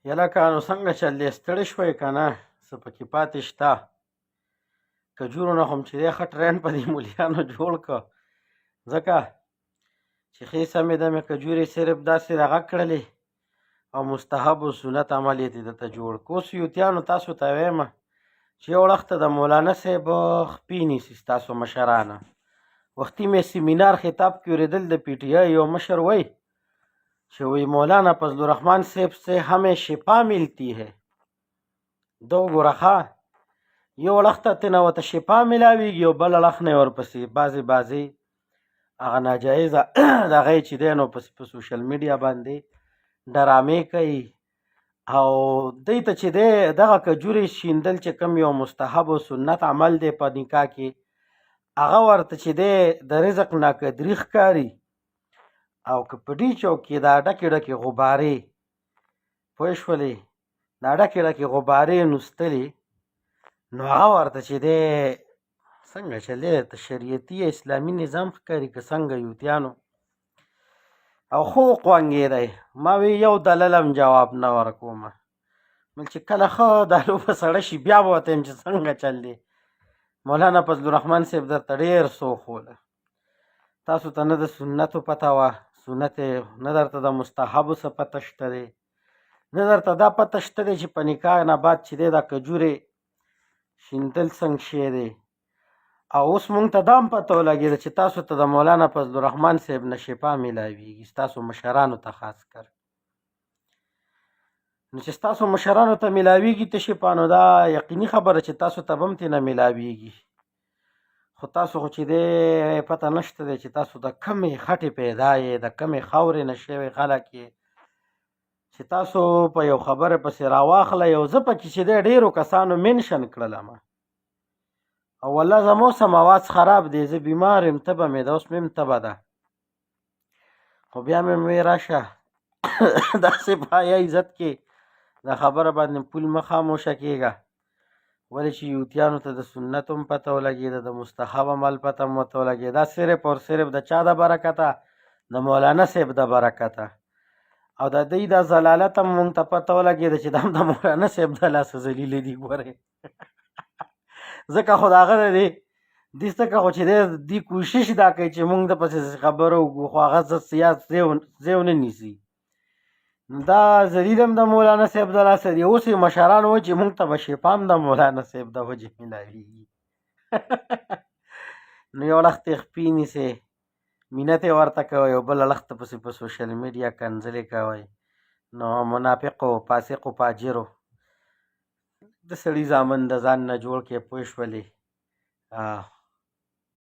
یلکه نو څنګه چل دی ستړی شوی که نه څه پکې پاتې شته کجورو نه خو م چې دی ښه ټرین په دې مولیانو جوړ کړه ځکه چې ښې سمې دمې کجورې صرف داسې دغه کړلې او مستحب و سنت عمل یې دې درته جوړ کړ. اوس یوتیانو تاسو ته ویمه چې یو وخته د مولانا صاحب خپې نیسي ستاسو مشرانه وختي مې سیمینار خطاب کې اورېدل د پی ټي آی یو مشر وی چې وی مولانا فضل الرحمن صاحب سے ہمیں شفا ملتی ہے. دو وګوره ښه یو اړخ ته تېنه ورته شفا میلاویږي او بل اړخ نه یې ورپسې بعضې هغه ناجایزه دغه یې چې دی نو په سوشل میډیا باندې ډرامې کوي او دوی ته چې دی دغه کجورې شیندل چې کوم یو مستحب و سنت عمل دی په نکاح کې هغه ورته چې دی د رزق ناقدري ښکاري او که په دې چوک کې دا ډکې ډکې غبارې پوه شولې دا ډکې ډکې غبارې نوستلې نو هغه ورته چې دی څنګه چې دی ته شریعتي اسلامي نظام ښکاري که څنګه یوتیانو او خو وخوانګېدی ما وی یو دلیل هم جواب نه ورکومه چې کله ښه دا لوبه سړه شي بیا به ورته یم چې څنګه چل دی مولانا فضل الرحمن صاحب درته ډېر سوښوله تاسو ته نه د سنتو پته وه سنت نه درته د مستحبو څه پته شته دی نه درته دا پته شته دی چې په نکاح نه بعد چې دی دا کجورې شیندل څنګه شی دی او اوس مونږ ته دا هم پته ولګېده چې تاسو ته د مولانا فضل الرحمن صاحب نه شفا میلاویږي ستاسو مشرانو ته خاص کر نو چې ستاسو مشرانو ته میلاویږي ته شفا نو دا یقیني خبره چې تاسو ته به هم ترېنه میلاویږي خو تاسو خو چې دی پته نشته دی چې تاسو د کمې خټې پیدا یې د کمې خاورې نه شوي خلک یې چې تاسو په یو خبره پسې راواخلی او زه پکې چې دی ډېرو کسانو منشن کړلم او والله زما اوس هم اواز خراب دی زه بیمار یم تبه مې ده اوس مې هم تبه ده خو بیا مې وی راشه داسې په حیا عزت کې دا خبره باندې پول مه خاموشه کېږه ولې چې یوتیانو ته د سنت هم پته ولګېده د مستحب عمل پته هم ورته ولګېده صرف او صرف د چا د برکته د مولانا صاحب د برکته او د دوی د ضلالت هم مونږ ته پته ولګېده چې دا هم د مولانا صاحب د لاسه ذلیلې دي ګورئ ځکه خو د هغه د دې ځکه خو چې دی کوشش دا کوي چې مونږ د پسې خبره وکړو خو هغه ځای ونه نیسي دا ذلیل هم د مولانا صاحب د لاسه دی اوس یې مشران وایي چې مونږ ته به شفا هم د مولانا صاحب د وجې میلاویږي نو یو اړخ ته یې خپې نیسئ مینت یې ورته کوئ او بل اړخ ته پسې په سوشل میډیا کنځلې کوئ نو منافقو فاسقو فاجرو د سړي زامن د ځان نه جوړ کې پوه شولې